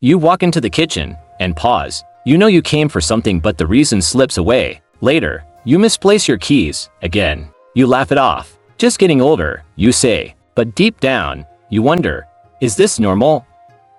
You walk into the kitchen and pause. You know you came for something, but the reason slips away. Later, you misplace your keys again. You laugh it off. Just getting older, you say. But deep down, you wonder, is this normal?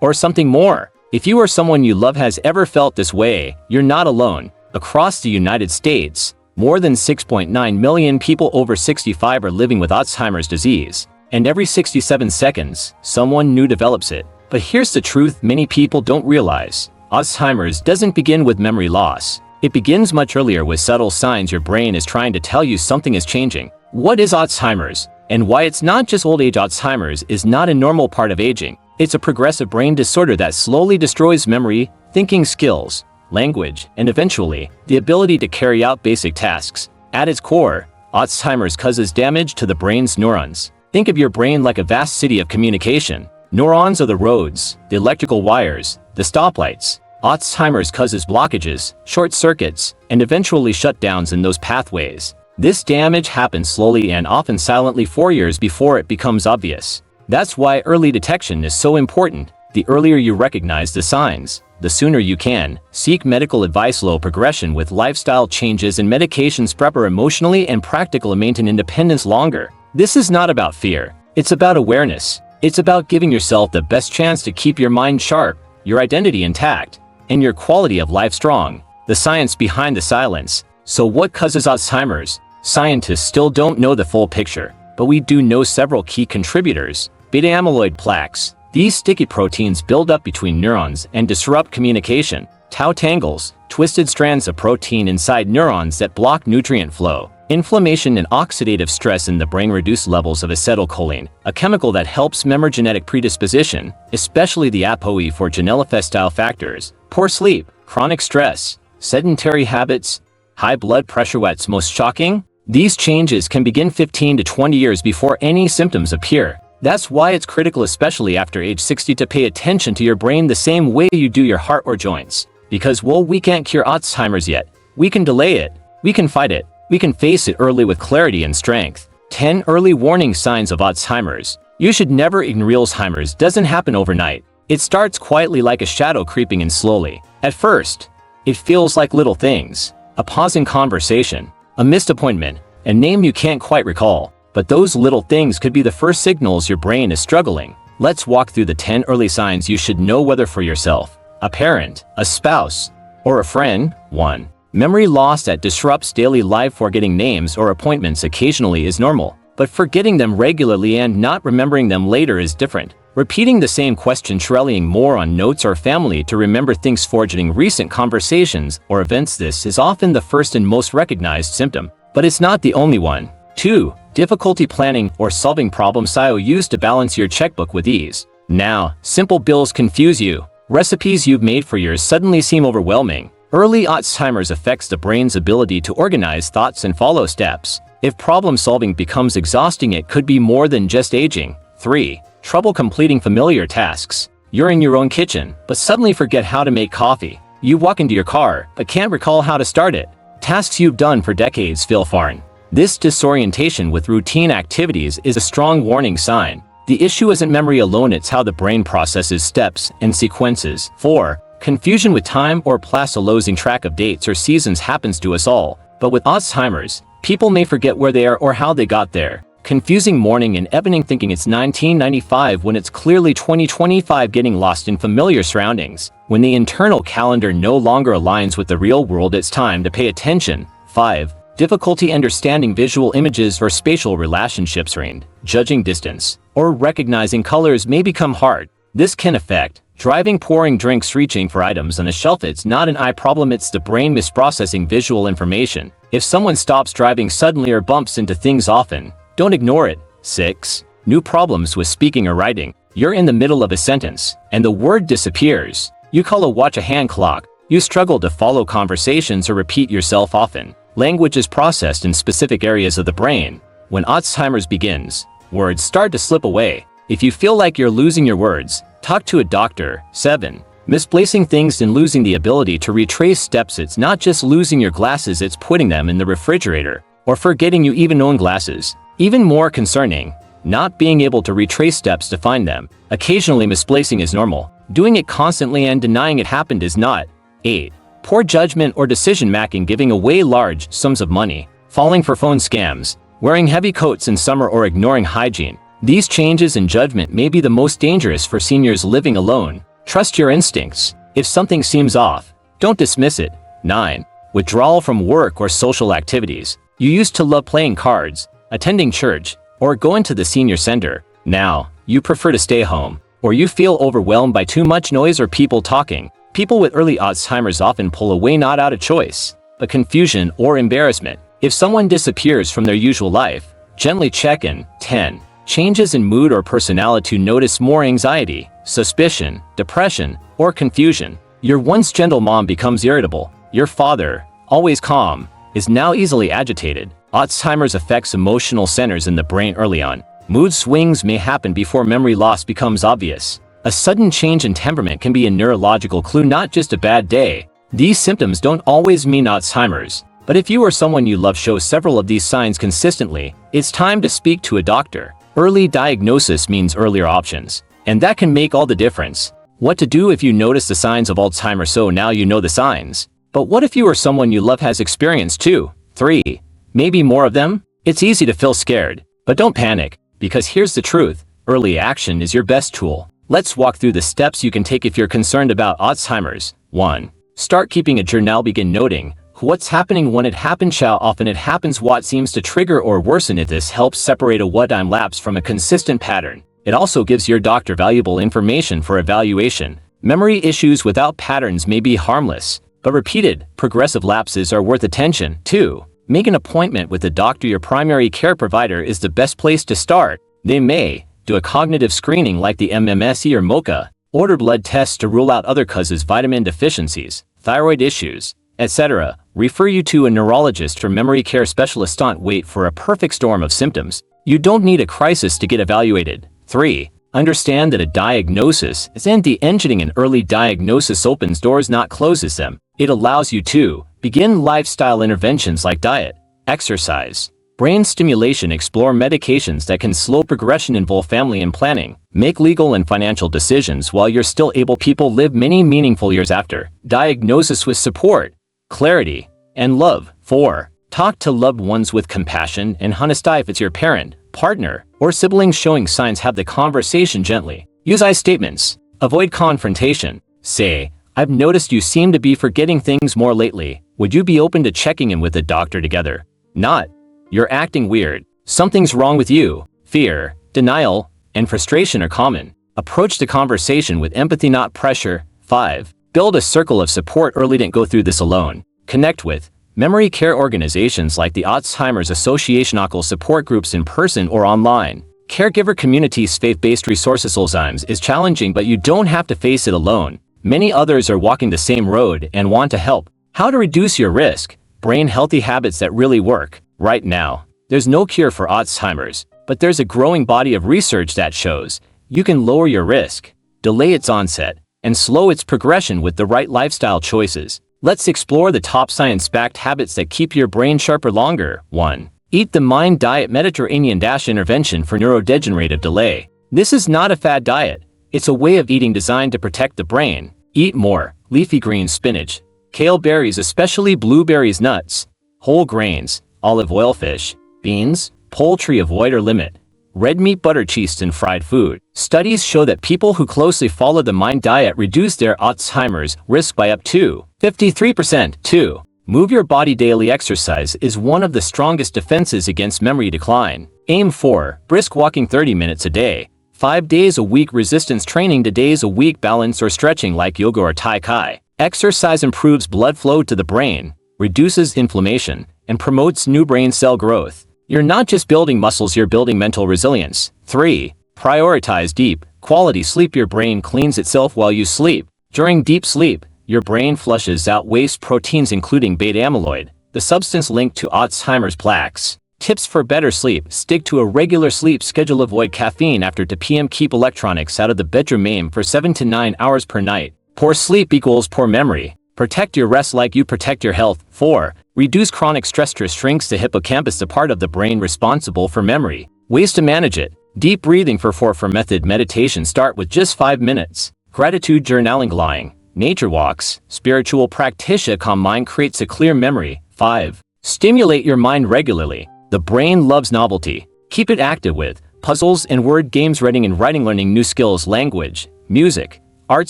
Or something more? If you or someone you love has ever felt this way, you're not alone. Across the United States, more than 6.9 million people over 65 are living with Alzheimer's disease. And every 67 seconds, someone new develops it. But here's the truth many people don't realize. Alzheimer's doesn't begin with memory loss. It begins much earlier with subtle signs your brain is trying to tell you something is changing. What is Alzheimer's? And why it's not just old age? Alzheimer's is not a normal part of aging. It's a progressive brain disorder that slowly destroys memory, thinking skills, language, and eventually, the ability to carry out basic tasks. At its core, Alzheimer's causes damage to the brain's neurons. Think of your brain like a vast city of communication. Neurons are the roads, the electrical wires, the stoplights. Alzheimer's causes blockages, short circuits, and eventually shutdowns in those pathways. This damage happens slowly and often silently for years before it becomes obvious. That's why early detection is so important. The earlier you recognize the signs, the sooner you can seek medical advice. Low progression with lifestyle changes and medications. Prepare emotionally and practically maintain independence longer. This is not about fear. It's about awareness. It's about giving yourself the best chance to keep your mind sharp, your identity intact, and your quality of life strong. The science behind the silence. So what causes Alzheimer's? Scientists still don't know the full picture, but we do know several key contributors. Beta amyloid plaques. These sticky proteins build up between neurons and disrupt communication. Tau tangles, twisted strands of protein inside neurons that block nutrient flow. Inflammation and oxidative stress in the brain reduce levels of acetylcholine, a chemical that helps memory. Genetic predisposition, especially the ApoE for genelifestyle factors. Poor sleep, chronic stress, sedentary habits, high blood pressure. What's most shocking? These changes can begin 15 to 20 years before any symptoms appear. That's why it's critical, especially after age 60, to pay attention to your brain the same way you do your heart or joints. Because while we can't cure Alzheimer's yet, we can delay it, we can fight it, we can face it early with clarity and strength. 10 early warning signs of Alzheimer's. You should never ignore. Alzheimer's doesn't happen overnight. It starts quietly, like a shadow creeping in slowly. At first, it feels like little things. A pause in conversation, a missed appointment, a name you can't quite recall. But those little things could be the first signals your brain is struggling. Let's walk through the 10 early signs you should know, whether for yourself, a parent, a spouse, or a friend. 1. Memory loss that disrupts daily life. Forgetting names or appointments occasionally is normal, but forgetting them regularly and not remembering them later is different. Repeating the same question, relying more on notes or family to remember things, forgetting recent conversations or events. This is often the first and most recognized symptom, but it's not the only one. 2. Difficulty planning or solving problems. You used to balance your checkbook with ease. Now, simple bills confuse you. Recipes you've made for years suddenly seem overwhelming. Early Alzheimer's affects the brain's ability to organize thoughts and follow steps. If problem solving becomes exhausting, it could be more than just aging. 3. Trouble completing familiar tasks. You're in your own kitchen, but suddenly forget how to make coffee. You walk into your car, but can't recall how to start it. Tasks you've done for decades feel foreign. This disorientation with routine activities is a strong warning sign. The issue isn't memory alone, it's how the brain processes steps and sequences. 4. Confusion with time or place. Losing track of dates or seasons happens to us all, but with Alzheimer's, people may forget where they are or how they got there. Confusing morning and evening, thinking it's 1995 when it's clearly 2025. Getting lost in familiar surroundings. When the internal calendar no longer aligns with the real world, it's time to pay attention. 5. Difficulty understanding visual images or spatial relationships. Judging distance or recognizing colors may become hard. This can affect driving, pouring drinks, reaching for items on a shelf. It's not an eye problem, it's the brain misprocessing visual information. If someone stops driving suddenly or bumps into things often, don't ignore it. 6. New problems with speaking or writing. You're in the middle of a sentence, and the word disappears. You call a watch a hand clock. You struggle to follow conversations or repeat yourself often. Language is processed in specific areas of the brain. When Alzheimer's begins, words start to slip away. If you feel like you're losing your words, talk to a doctor. 7. Misplacing things and losing the ability to retrace steps. It's not just losing your glasses, it's putting them in the refrigerator, or forgetting you even own glasses. Even more concerning, not being able to retrace steps to find them. Occasionally misplacing is normal. Doing it constantly and denying it happened is not. 8. Poor judgment or decision-making, giving away large sums of money, falling for phone scams, wearing heavy coats in summer, or ignoring hygiene. These changes in judgment may be the most dangerous for seniors living alone. Trust your instincts. If something seems off, don't dismiss it. 9. Withdrawal from work or social activities. You used to love playing cards, attending church, or going to the senior center. Now, you prefer to stay home, or you feel overwhelmed by too much noise or people talking. People with early Alzheimer's often pull away not out of choice, but confusion or embarrassment. If someone disappears from their usual life, gently check in. 10. Changes in mood or personality. Notice more anxiety, suspicion, depression, or confusion. Your once gentle mom becomes irritable. Your father, always calm, is now easily agitated. Alzheimer's affects emotional centers in the brain early on. Mood swings may happen before memory loss becomes obvious. A sudden change in temperament can be a neurological clue, not just a bad day. These symptoms don't always mean Alzheimer's, but if you or someone you love shows several of these signs consistently, it's time to speak to a doctor. Early diagnosis means earlier options, and that can make all the difference. What to do if you notice the signs of Alzheimer's? So now you know the signs. But what if you or someone you love has experienced 2, 3, maybe more of them? It's easy to feel scared, but don't panic, because here's the truth. Early action is your best tool. Let's walk through the steps you can take if you're concerned about Alzheimer's. 1. Start keeping a journal. Begin noting what's happening when it happens, how often it happens, what seems to trigger or worsen it. This helps separate a one-time lapse from a consistent pattern. It also gives your doctor valuable information for evaluation. Memory issues without patterns may be harmless, but repeated, progressive lapses are worth attention. 2. Make an appointment with the doctor. Your primary care provider is the best place to start. They may do a cognitive screening like the MMSE or MOCA, order blood tests to rule out other causes, vitamin deficiencies, thyroid issues, etc. Refer you to a neurologist for memory care specialist. Don't wait for a perfect storm of symptoms. You don't need a crisis to get evaluated. 3. Understand that a diagnosis isn't the ending. An early diagnosis opens doors, not closes them. It allows you to begin lifestyle interventions like diet, exercise, brain stimulation, explore medications that can slow progression, involve family and planning, make legal and financial decisions while you're still able. People live many meaningful years after diagnosis with support, clarity, and love. 4. Talk to loved ones with compassion and honesty. If it's your parent, partner, or siblings showing signs, have the conversation gently. Use I statements. Avoid confrontation. Say, I've noticed you seem to be forgetting things more lately. Would you be open to checking in with a doctor together? Not, you're acting weird. Something's wrong with you. Fear, denial, and frustration are common. Approach the conversation with empathy, not pressure. 5. Build a circle of support early. Don't go through this alone. Connect with memory care organizations like the Alzheimer's Association, local support groups in person or online, caregiver communities, faith-based resources. Alzheimer's is challenging, but you don't have to face it alone. Many others are walking the same road and want to help. How to reduce your risk? Brain healthy habits that really work. Right now, there's no cure for Alzheimer's, but there's a growing body of research that shows you can lower your risk, delay its onset, and slow its progression with the right lifestyle choices. Let's explore the top science-backed habits that keep your brain sharper longer. 1. Eat the Mind Diet, Mediterranean intervention for neurodegenerative delay. This is not a fad diet. It's a way of eating designed to protect the brain. Eat more leafy greens, spinach, kale, berries, especially blueberries, nuts, whole grains, olive oil, fish, beans, poultry. Avoid or limit red meat, butter, cheese, and fried food. Studies show that people who closely follow the Mind Diet reduce their Alzheimer's risk by up to 53%. 2. Move your body daily. Exercise is one of the strongest defenses against memory decline. Aim for brisk walking 30 minutes a day, 5 days a week, resistance training 2 days a week, balance or stretching like yoga or tai chi. Exercise improves blood flow to the brain, reduces inflammation, and promotes new brain cell growth. You're not just building muscles, you're building mental resilience. 3. Prioritize deep, quality sleep. Your brain cleans itself while you sleep. During deep sleep, your brain flushes out waste proteins including beta amyloid, the substance linked to Alzheimer's plaques. Tips for better sleep: stick to a regular sleep schedule, avoid caffeine after 2 p.m., keep electronics out of the bedroom, aim for 7 to 9 hours per night. Poor sleep equals poor memory. Protect your rest like you protect your health. 4. Reduce chronic stress. Stress shrinks the hippocampus, the part of the brain responsible for memory. Ways to manage it: deep breathing for method meditation. Start with just 5 minutes. Gratitude journaling, lying, nature walks, spiritual practitioner calm mind creates a clear memory. 5. Stimulate your mind regularly. The brain loves novelty. Keep it active with puzzles and word games, reading and writing, learning new skills, language, music, art,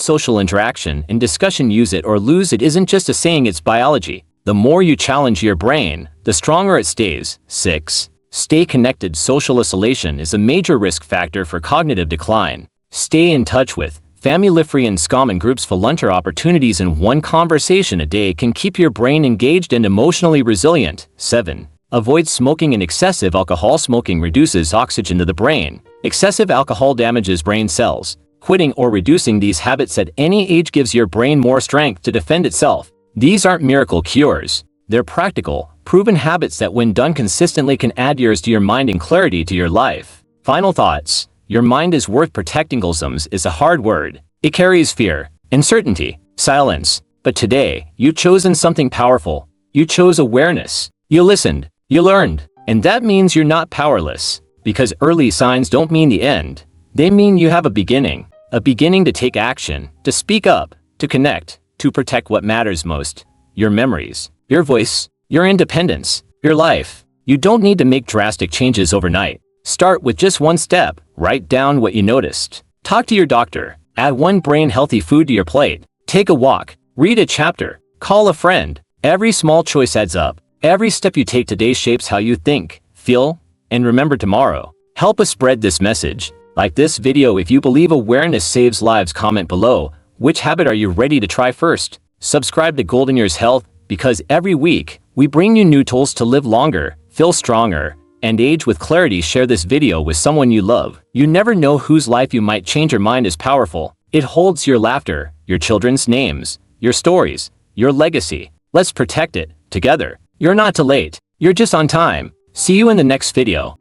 social interaction, and discussion. Use it or lose it isn't just a saying, it's biology. The more you challenge your brain, the stronger it stays. 6. Stay connected. Social isolation is a major risk factor for cognitive decline. Stay in touch with family, friends, common groups, volunteer opportunities, and one conversation a day can keep your brain engaged and emotionally resilient. 7. Avoid smoking and excessive alcohol. Smoking reduces oxygen to the brain. Excessive alcohol damages brain cells. Quitting or reducing these habits at any age gives your brain more strength to defend itself. These aren't miracle cures. They're practical, proven habits that when done consistently can add years to your mind and clarity to your life. Final thoughts. Your mind is worth protecting. Alzheimer's is a hard word. It carries fear, uncertainty, silence. But today, you've chosen something powerful. You chose awareness. You listened. You learned. And that means you're not powerless. Because early signs don't mean the end. They mean you have a beginning. A beginning to take action, to speak up, to connect, to protect what matters most. Your memories, your voice, your independence, your life. You don't need to make drastic changes overnight. Start with just one step. Write down what you noticed. Talk to your doctor. Add one brain-healthy food to your plate. Take a walk. Read a chapter. Call a friend. Every small choice adds up. Every step you take today shapes how you think, feel, and remember tomorrow. Help us spread this message. Like this video if you believe awareness saves lives. Comment below, which habit are you ready to try first? Subscribe to Golden Years Health, because every week, we bring you new tools to live longer, feel stronger, and age with clarity. Share this video with someone you love. You never know whose life you might change. Your mind is powerful. It holds your laughter, your children's names, your stories, your legacy. Let's protect it, together. You're not too late. You're just on time. See you in the next video.